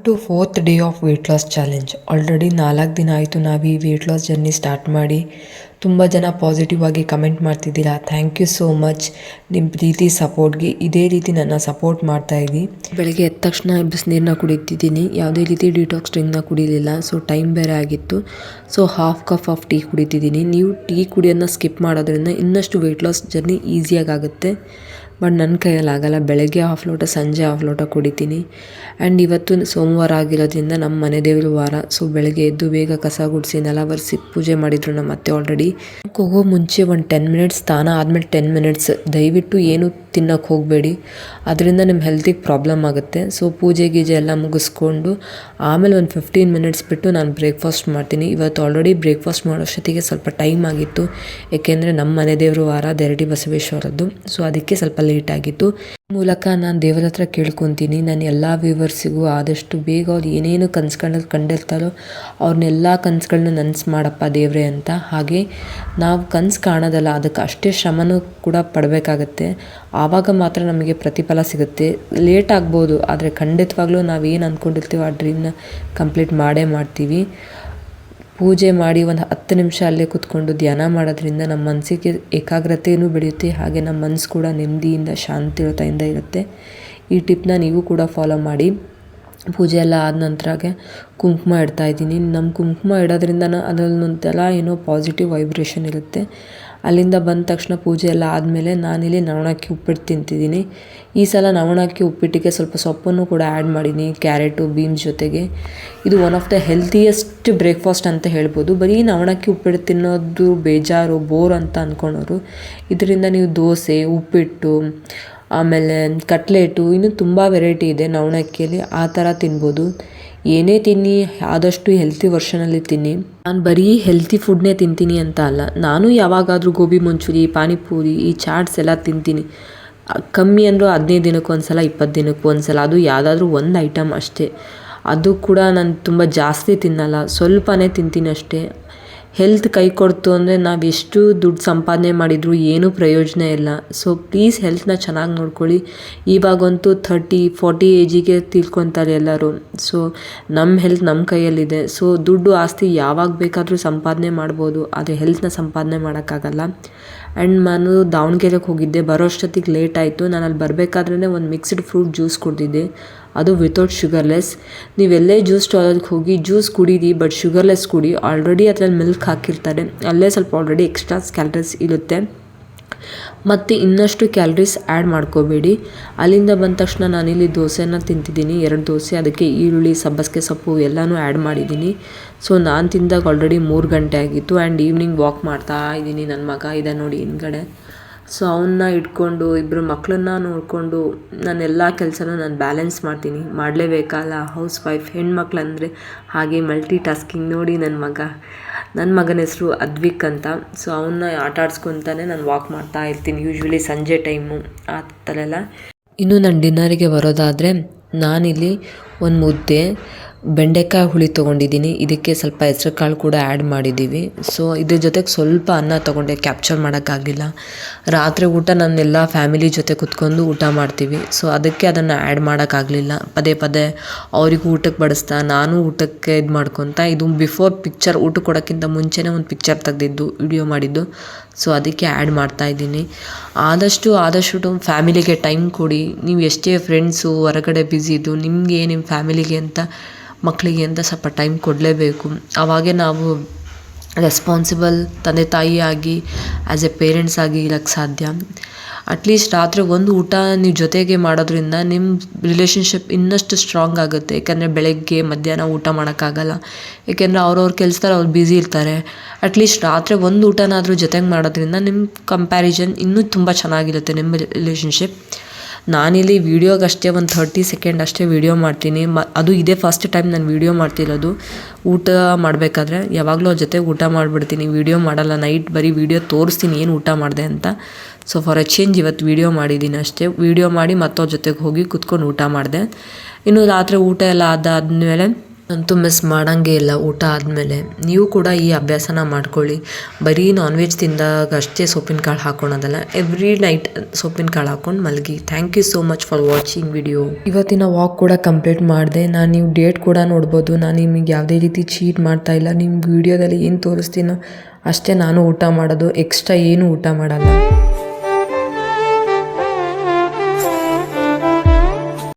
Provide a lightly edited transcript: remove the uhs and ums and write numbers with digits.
To fourth day of weight loss challenge. Already 4 ದಿನ ಆಯಿತು ನಾವು ಈ ವೆಯ್ಟ್ ಲಾಸ್ ಜರ್ನಿ ಸ್ಟಾರ್ಟ್ ಮಾಡಿ. ತುಂಬ ಜನ ಪಾಸಿಟಿವ್ ಆಗಿ ಕಮೆಂಟ್ ಮಾಡ್ತಿದ್ದೀರಾ. ಥ್ಯಾಂಕ್ ಯು ಸೋ ಮಚ್ ನಿಮ್ಮ ಪ್ರೀತಿ ಸಪೋರ್ಟ್ಗೆ. ಇದೇ ರೀತಿ ನನ್ನ ಸಪೋರ್ಟ್ ಮಾಡ್ತಾಯಿದ್ದಿ. ಬೆಳಗ್ಗೆ ಎದ್ದ ತಕ್ಷಣ ಬಿಸಿನೀರನ್ನ ಕುಡಿತಿದ್ದೀನಿ. ಯಾವುದೇ ರೀತಿ ಡಿಟಾಕ್ಸ್ ಡ್ರಿಂಕ್ನ ಕುಡಿಲಿಲ್ಲ. ಸೊ ಟೈಮ್ ಬೇರೆ ಆಗಿತ್ತು. So half cup of tea ಕುಡಿತಿದ್ದೀನಿ. ನೀವು ಟೀ ಕುಡಿಯೋದನ್ನ ಸ್ಕಿಪ್ ಮಾಡೋದ್ರಿಂದ ಇನ್ನಷ್ಟು ವೆಯ್ಟ್ ಲಾಸ್ ಜರ್ನಿ ಈಸಿಯಾಗುತ್ತೆ. ಬಟ್ ನನ್ನ ಕೈಯಲ್ಲಿ ಆಗಲ್ಲ. ಬೆಳಗ್ಗೆ ಹಾಫ್ ಲೋಟ, ಸಂಜೆ ಹಾಫ್ ಲೋಟ ಕುಡಿತೀನಿ. ಆ್ಯಂಡ್ ಇವತ್ತು ಸೋಮವಾರ ಆಗಿರೋದ್ರಿಂದ ನಮ್ಮ ಮನೆ ದೇವ್ರ ವಾರ. ಸೊ ಬೆಳಗ್ಗೆ ಎದ್ದು ಬೇಗ ಕಸ ಗುಡಿಸಿ ನೆಲ ಒರೆಸಿ ಪೂಜೆ ಮಾಡಿದ್ರು ನಮ್ಮ ಅತ್ತೆ ಆಲ್ರೆಡಿ. ಹೋಗೋ ಮುಂಚೆ ಒಂದು 10 ಮಿನಿಟ್ಸ್ ಸ್ನಾನ ಆದಮೇಲೆ 10 ಮಿನಿಟ್ಸ್ ದಯವಿಟ್ಟು ಏನು ತಿನ್ನೋಕ್ಕೆ ಹೋಗಬೇಡಿ. ಅದರಿಂದ ನಿಮ್ಮ ಹೆಲ್ತಿಗೆ ಪ್ರಾಬ್ಲಮ್ ಆಗುತ್ತೆ. ಸೊ ಪೂಜೆ ಗೀಜೆ ಎಲ್ಲ ಮುಗಿಸ್ಕೊಂಡು ಆಮೇಲೆ ಒಂದು 15 ಮಿನಿಟ್ಸ್ ಬಿಟ್ಟು ನಾನು ಬ್ರೇಕ್ಫಾಸ್ಟ್ ಮಾಡ್ತೀನಿ. ಇವತ್ತು ಆಲ್ರೆಡಿ ಬ್ರೇಕ್ಫಾಸ್ಟ್ ಮಾಡೋಷ್ಟೊತ್ತಿಗೆ ಸ್ವಲ್ಪ ಟೈಮ್ ಆಗಿತ್ತು. ಏಕೆಂದರೆ ನಮ್ಮ ಮನೆ ದೇವರು ವಾರ ದೇರಡಿ ಬಸವೇಶ್ವರದ್ದು. ಸೊ ಅದಕ್ಕೆ ಸ್ವಲ್ಪ ಲೇಟ್ ಆಗಿತ್ತು. ಮೂಲಕ ನಾನು ದೇವರ ಹತ್ರ ಕೇಳ್ಕೊತೀನಿ, ನಾನು ಎಲ್ಲ ವ್ಯೂವರ್ಸಿಗೂ ಆದಷ್ಟು ಬೇಗ ಅವ್ರು ಏನೇನು ಕನಸುಗಳನ್ನ ಕಂಡಿರ್ತಾರೋ ಅವ್ರನ್ನೆಲ್ಲ ಕನಸುಗಳನ್ನ ನನಸು ಮಾಡಪ್ಪ ದೇವರೇ ಅಂತ. ಹಾಗೆ ನಾವು ಕನಸು ಕಾಣೋದಲ್ಲ, ಅದಕ್ಕೆ ಅಷ್ಟೇ ಶ್ರಮನೂ ಕೂಡ ಪಡಬೇಕಾಗತ್ತೆ. ಆವಾಗ ಮಾತ್ರ ನಮಗೆ ಪ್ರತಿಫಲ ಸಿಗುತ್ತೆ. ಲೇಟ್ ಆಗ್ಬೋದು, ಆದರೆ ಖಂಡಿತವಾಗ್ಲೂ ನಾವೇನು ಅಂದ್ಕೊಂಡಿರ್ತೀವೋ ಆ ಡ್ರೀಮ್ನ ಕಂಪ್ಲೀಟ್ ಮಾಡೇ ಮಾಡ್ತೀವಿ. ಪೂಜೆ ಮಾಡಿ ಒಂದು 10 ನಿಮಿಷ ಅಲ್ಲೇ ಕೂತ್ಕೊಂಡು ಧ್ಯಾನ ಮಾಡೋದ್ರಿಂದ ನಮ್ಮ ಮನಸ್ಸಿಗೆ ಏಕಾಗ್ರತೆಯೂ ಬೆಳೆಯುತ್ತೆ. ಹಾಗೆ ನಮ್ಮ ಮನಸ್ಸು ಕೂಡ ನೆಮ್ಮದಿಯಿಂದ ಶಾಂತಿಯುತದಿಂದ ಇರುತ್ತೆ. ಈ ಟಿಪ್ನ ನೀವು ಕೂಡ ಫಾಲೋ ಮಾಡಿ. ಪೂಜೆ ಎಲ್ಲ ಆದ ನಂತರಗೆ ಕುಂಕುಮ ಇಡ್ತಾಯಿದ್ದೀನಿ. ನಮ್ಮ ಕುಂಕುಮ ಇಡೋದ್ರಿಂದ ಅದರಲ್ಲೊಂಥರ ಏನೋ ಪಾಸಿಟಿವ್ ವೈಬ್ರೇಷನ್ ಇರುತ್ತೆ. ಅಲ್ಲಿಂದ ಬಂದ ತಕ್ಷಣ ಪೂಜೆ ಎಲ್ಲ ಆದಮೇಲೆ ನಾನಿಲ್ಲಿ ನವಣಕ್ಕಿ ಉಪ್ಪಿಟ್ಟು ತಿಂತಿದ್ದೀನಿ. ಈ ಸಲ ನವಣಕ್ಕಿ ಉಪ್ಪಿಟ್ಟಿಗೆ ಸ್ವಲ್ಪ ಸೊಪ್ಪನ್ನು ಕೂಡ ಆ್ಯಡ್ ಮಾಡಿದ್ದೀನಿ, ಕ್ಯಾರೆಟು ಬೀನ್ಸ್ ಜೊತೆಗೆ. ಇದು ಒನ್ ಆಫ್ ದ ಹೆಲ್ತಿಯೆಸ್ಟ್ ಬ್ರೇಕ್ಫಾಸ್ಟ್ ಅಂತ ಹೇಳ್ಬೋದು. ಬರೀ ನವಣಕ್ಕಿ ಉಪ್ಪಿಟ್ಟು ತಿನ್ನೋದು ಬೇಜಾರು, ಬೋರ್ ಅಂತ ಅಂದ್ಕೊಳೋರು, ಇದರಿಂದ ನೀವು ದೋಸೆ, ಉಪ್ಪಿಟ್ಟು, ಆಮೇಲೆ ಕಟ್ಲೆಟು, ಇನ್ನೂ ತುಂಬ ವೆರೈಟಿ ಇದೆ ನವಣಕ್ಕಿಯಲ್ಲಿ, ಆ ಥರ ತಿನ್ಬೋದು. ಏನೇ ತಿನ್ನಿ ಆದಷ್ಟು ಹೆಲ್ತಿ ವರ್ಷನಲ್ಲಿ ತಿನ್ನಿ. ನಾನು ಬರೀ ಹೆಲ್ತಿ ಫುಡ್ನೇ ತಿಂತೀನಿ ಅಂತ ಅಲ್ಲ, ನಾನು ಯಾವಾಗಾದರೂ ಗೋಬಿ ಮಂಚೂರಿ, ಪಾನಿಪೂರಿ, ಈ ಚಾಟ್ಸ್ ಎಲ್ಲ ತಿಂತೀನಿ. ಕಮ್ಮಿ ಅಂದರೂ 15 ದಿನಕ್ಕೆ ಒಂದು ಸಲ, 20 ದಿನಕ್ಕೆ ಒಂದು ಸಲ, ಅದು ಯಾವುದಾದ್ರೂ ಒಂದು ಐಟಮ್ ಅಷ್ಟೇ. ಅದು ಕೂಡ ನಾನು ತುಂಬ ಜಾಸ್ತಿ ತಿನ್ನಲ್ಲ, ಸ್ವಲ್ಪನೇ ತಿಂತೀನಿ ಅಷ್ಟೇ. ಹೆಲ್ತ್ ಕೈ ಕೊಡ್ತು ಅಂದರೆ ನಾವು ಎಷ್ಟು ದುಡ್ಡು ಸಂಪಾದನೆ ಮಾಡಿದರೂ ಏನೂ ಪ್ರಯೋಜನ ಇಲ್ಲ. ಸೊ ಪ್ಲೀಸ್ ಹೆಲ್ತ್ನ ಚೆನ್ನಾಗಿ ನೋಡ್ಕೊಳ್ಳಿ. ಇವಾಗಂತೂ 30-40 ಏಜಿಗೆ ತಿಳ್ಕೊತಾರೆ ಎಲ್ಲರೂ. ಸೊ ನಮ್ಮ ಹೆಲ್ತ್ ನಮ್ಮ ಕೈಯಲ್ಲಿದೆ. ಸೊ ದುಡ್ಡು ಆಸ್ತಿ ಯಾವಾಗ ಬೇಕಾದರೂ ಸಂಪಾದನೆ ಮಾಡ್ಬೋದು, ಆದರೆ ಹೆಲ್ತ್ನ ಸಂಪಾದನೆ ಮಾಡೋಕ್ಕಾಗಲ್ಲ. ಆ್ಯಂಡ್ ನಾನು ದಾವಣಗೆರೆಗೆ ಹೋಗಿದ್ದೆ, ಬರೋಷ್ಟೊತ್ತಿಗೆ ಲೇಟ್ ಆಯಿತು. ನಾನು ಅಲ್ಲಿ ಬರಬೇಕಾದ್ರೇ ಒಂದು ಮಿಕ್ಸ್ಡ್ ಫ್ರೂಟ್ ಜ್ಯೂಸ್ ಕುಡಿದಿದ್ದೆ, ಅದು ವಿತೌಟ್ ಶುಗರ್ಲೆಸ್. ನೀವೆಲ್ಲೇ ಜ್ಯೂಸ್ ಸ್ಟಾಲಲ್ಲಿ ಹೋಗಿ ಜ್ಯೂಸ್ ಕುಡೀರಿ, ಬಟ್ ಶುಗರ್ಲೆಸ್ ಕುಡಿ. ಆಲ್ರೆಡಿ ಅದರಲ್ಲಿ ಮಿಲ್ಕ್ ಹಾಕಿರ್ತಾರೆ, ಅಲ್ಲೇ ಸ್ವಲ್ಪ ಆಲ್ರೆಡಿ ಎಕ್ಸ್ಟ್ರಾ ಕ್ಯಾಲರೀಸ್ ಇರುತ್ತೆ. ಮತ್ತು ಇನ್ನಷ್ಟು ಕ್ಯಾಲರೀಸ್ ಆ್ಯಡ್ ಮಾಡ್ಕೋಬೇಡಿ. ಅಲ್ಲಿಂದ ಬಂದ ತಕ್ಷಣ ನಾನಿಲ್ಲಿ ದೋಸೆನ ತಿಂತಿದ್ದೀನಿ, 2 ದೋಸೆ. ಅದಕ್ಕೆ ಈರುಳ್ಳಿ, ಸಬ್ಬಸಿಗೆ ಸೊಪ್ಪು ಎಲ್ಲನೂ ಆ್ಯಡ್ ಮಾಡಿದ್ದೀನಿ. ಸೊ ನಾನು ತಿಂದಾಗ ಆಲ್ರೆಡಿ 3 ಗಂಟೆ ಆಗಿತ್ತು. ಆ್ಯಂಡ್ ಈವ್ನಿಂಗ್ ವಾಕ್ ಮಾಡ್ತಾ ಇದ್ದೀನಿ. ನನ್ನ ಮಗ ಇದೆ ನೋಡಿ ಹಿಂದ್ಗಡೆ. ಸೊ ಅವನ್ನ ಇಟ್ಕೊಂಡು ಇಬ್ಬರು ಮಕ್ಕಳನ್ನ ನೋಡಿಕೊಂಡು ನಾನೆಲ್ಲ ಕೆಲಸನೂ ನಾನು ಬ್ಯಾಲೆನ್ಸ್ ಮಾಡ್ತೀನಿ. ಮಾಡಲೇಬೇಕಲ್ಲ, ಹೌಸ್ ವೈಫ್ ಹೆಣ್ಮಕ್ಳಂದರೆ ಹಾಗೆ ಮಲ್ಟಿ ಟಾಸ್ಕಿಂಗ್. ನೋಡಿ ನನ್ನ ಮಗನ ಹೆಸರು ಅದ್ವಿಕ್ ಅಂತ. ಸೊ ಅವನ್ನ ಆಟ ಆಡಿಸ್ಕೊತಾನೆ ನಾನು ವಾಕ್ ಮಾಡ್ತಾ ಇರ್ತೀನಿ, ಯೂಶ್ವಲಿ ಸಂಜೆ ಟೈಮು ಆ ಥರ ಎಲ್ಲ. ಇನ್ನು ನಾನು ಡಿನ್ನರಿಗೆ ಬರೋದಾದರೆ ನಾನಿಲ್ಲಿ ಒಂದು ಮುದ್ದೆ, ಬೆಂಡೆಕಾಯಿ ಹುಳಿ ತೊಗೊಂಡಿದ್ದೀನಿ. ಇದಕ್ಕೆ ಸ್ವಲ್ಪ ಹೆಸರು ಕಾಳು ಕೂಡ ಆ್ಯಡ್ ಮಾಡಿದ್ದೀವಿ. ಸೊ ಇದ್ರ ಜೊತೆಗೆ ಸ್ವಲ್ಪ ಅನ್ನ ತೊಗೊಂಡೆ, ಕ್ಯಾಪ್ಚರ್ ಮಾಡೋಕ್ಕಾಗಲಿಲ್ಲ. ರಾತ್ರಿ ಊಟ ನನ್ನೆಲ್ಲ ಫ್ಯಾಮಿಲಿ ಜೊತೆ ಕುತ್ಕೊಂಡು ಊಟ ಮಾಡ್ತೀವಿ. ಸೊ ಅದಕ್ಕೆ ಅದನ್ನು ಆ್ಯಡ್ ಮಾಡೋಕ್ಕಾಗಲಿಲ್ಲ. ಪದೇ ಪದೇ ಅವ್ರಿಗೂ ಊಟಕ್ಕೆ ಬಡಿಸ್ತಾ ನಾನು ಊಟಕ್ಕೆ ಇದು ಮಾಡ್ಕೊತ, ಇದು ಬಿಫೋರ್ ಪಿಕ್ಚರ್, ಊಟ ಕೊಡೋಕ್ಕಿಂತ ಮುಂಚೆನೇ ಒಂದು ಪಿಕ್ಚರ್ ತೆಗೆದಿದ್ದು, ವಿಡಿಯೋ ಮಾಡಿದ್ದು. ಸೊ ಅದಕ್ಕೆ ಆ್ಯಡ್ ಮಾಡ್ತಾಯಿದ್ದೀನಿ. ಆದಷ್ಟು ಫ್ಯಾಮಿಲಿಗೆ ಟೈಮ್ ಕೊಡಿ. ನೀವು ಎಷ್ಟೇ ಫ್ರೆಂಡ್ಸು ಹೊರಗಡೆ ಬ್ಯುಸಿ ಇದ್ದು, ನಿಮಗೆ ನಿಮ್ಮ ಫ್ಯಾಮಿಲಿಗೆ ಅಂತ, ಮಕ್ಕಳಿಗೆ ಅಂತ ಸ್ವಲ್ಪ ಟೈಮ್ ಕೊಡಲೇಬೇಕು. ಆವಾಗೇ ನಾವು ರೆಸ್ಪಾನ್ಸಿಬಲ್ ತಂದೆ ತಾಯಿಯಾಗಿ, ಆ್ಯಸ್ ಎ ಪೇರೆಂಟ್ಸ್ ಆಗಿ ಇರೋಕ್ಕೆ ಸಾಧ್ಯ. ಅಟ್ಲೀಸ್ಟ್ ರಾತ್ರಿ ಒಂದು ಊಟ ನೀವು ಜೊತೆಗೆ ಮಾಡೋದ್ರಿಂದ ನಿಮ್ಮ ರಿಲೇಷನ್ಶಿಪ್ ಇನ್ನಷ್ಟು ಸ್ಟ್ರಾಂಗ್ ಆಗುತ್ತೆ. ಯಾಕೆಂದರೆ ಬೆಳಗ್ಗೆ ಮಧ್ಯಾಹ್ನ ಊಟ ಮಾಡೋಕ್ಕಾಗಲ್ಲ, ಏಕೆಂದರೆ ಅವ್ರವ್ರ ಕೆಲಸದಲ್ಲಿ ಅವ್ರು ಬ್ಯುಸಿ ಇರ್ತಾರೆ. ಅಟ್ಲೀಸ್ಟ್ ರಾತ್ರಿ ಒಂದು ಊಟನಾದರೂ ಜೊತೆಗೆ ಮಾಡೋದ್ರಿಂದ ನಿಮ್ಮ ಕಂಪ್ಯಾರಿಸನ್ ಇನ್ನೂ ತುಂಬ ಚೆನ್ನಾಗಿರುತ್ತೆ ನಿಮ್ಮ ರಿಲೇಷನ್ಶಿಪ್. ನಾನಿಲ್ಲಿ ವೀಡಿಯೋಗಷ್ಟೇ ಒಂದು 30 ಸೆಕೆಂಡ್ ಅಷ್ಟೇ ವೀಡಿಯೋ ಮಾಡ್ತೀನಿ. ಅದು ಇದೇ ಫಸ್ಟ್ ಟೈಮ್ ನಾನು ವೀಡಿಯೋ ಮಾಡ್ತಿರೋದು. ಊಟ ಮಾಡಬೇಕಾದ್ರೆ ಯಾವಾಗಲೂ ಅವ್ರ ಜೊತೆಗೆ ಊಟ ಮಾಡಿಬಿಡ್ತೀನಿ, ವೀಡಿಯೋ ಮಾಡಲ್ಲ. ನೈಟ್ ಬರೀ ವೀಡಿಯೋ ತೋರಿಸ್ತೀನಿ ಏನು ಊಟ ಮಾಡಿದೆ ಅಂತ. ಸೊ ಫಾರ್ ಎ ಚೇಂಜ್ ಇವತ್ತು ವೀಡಿಯೋ ಮಾಡಿದ್ದೀನಿ ಅಷ್ಟೇ. ವೀಡಿಯೋ ಮಾಡಿ ಮತ್ತವ್ರ ಜೊತೆಗೆ ಹೋಗಿ ಕುತ್ಕೊಂಡು ಊಟ ಮಾಡಿದೆ. ಇನ್ನು ರಾತ್ರಿ ಊಟ ಎಲ್ಲ ಆದಾದಮೇಲೆ ಅಂತೂ ಮಿಸ್ ಮಾಡೋಂಗೇ ಇಲ್ಲ ಊಟ ಆದಮೇಲೆ. ನೀವು ಕೂಡ ಈ ಅಭ್ಯಾಸನ ಮಾಡ್ಕೊಳ್ಳಿ. ಬರೀ ನಾನ್ ವೆಜ್ ತಿಂದಾಗ ಅಷ್ಟೇ ಸೊಪ್ಪಿನ ಕಾಳು ಹಾಕ್ಕೊಳೋದಲ್ಲ, ಎವ್ರಿ ನೈಟ್ ಸೊಪ್ಪಿನ ಕಾಳು ಹಾಕ್ಕೊಂಡು ಮಲಗಿ. Thank you so much for watching video. ಇವತ್ತಿನ ವಾಕ್ ಕೂಡ ಕಂಪ್ಲೀಟ್ ಮಾಡಿದೆ. ನಾನು ನೀವು ಡೇಟ್ ಕೂಡ ನೋಡ್ಬೋದು. ನಾನು ನಿಮಗೆ ಯಾವುದೇ ರೀತಿ ಚೀಟ್ ಮಾಡ್ತಾ ಇಲ್ಲ. ನಿಮ್ಗೆ ವಿಡಿಯೋದಲ್ಲಿ ಏನು ತೋರಿಸ್ತೀನೋ ಅಷ್ಟೇ ನಾನು ಊಟ ಮಾಡೋದು, ಎಕ್ಸ್ಟ್ರಾ ಏನು ಊಟ ಮಾಡಲ್ಲ.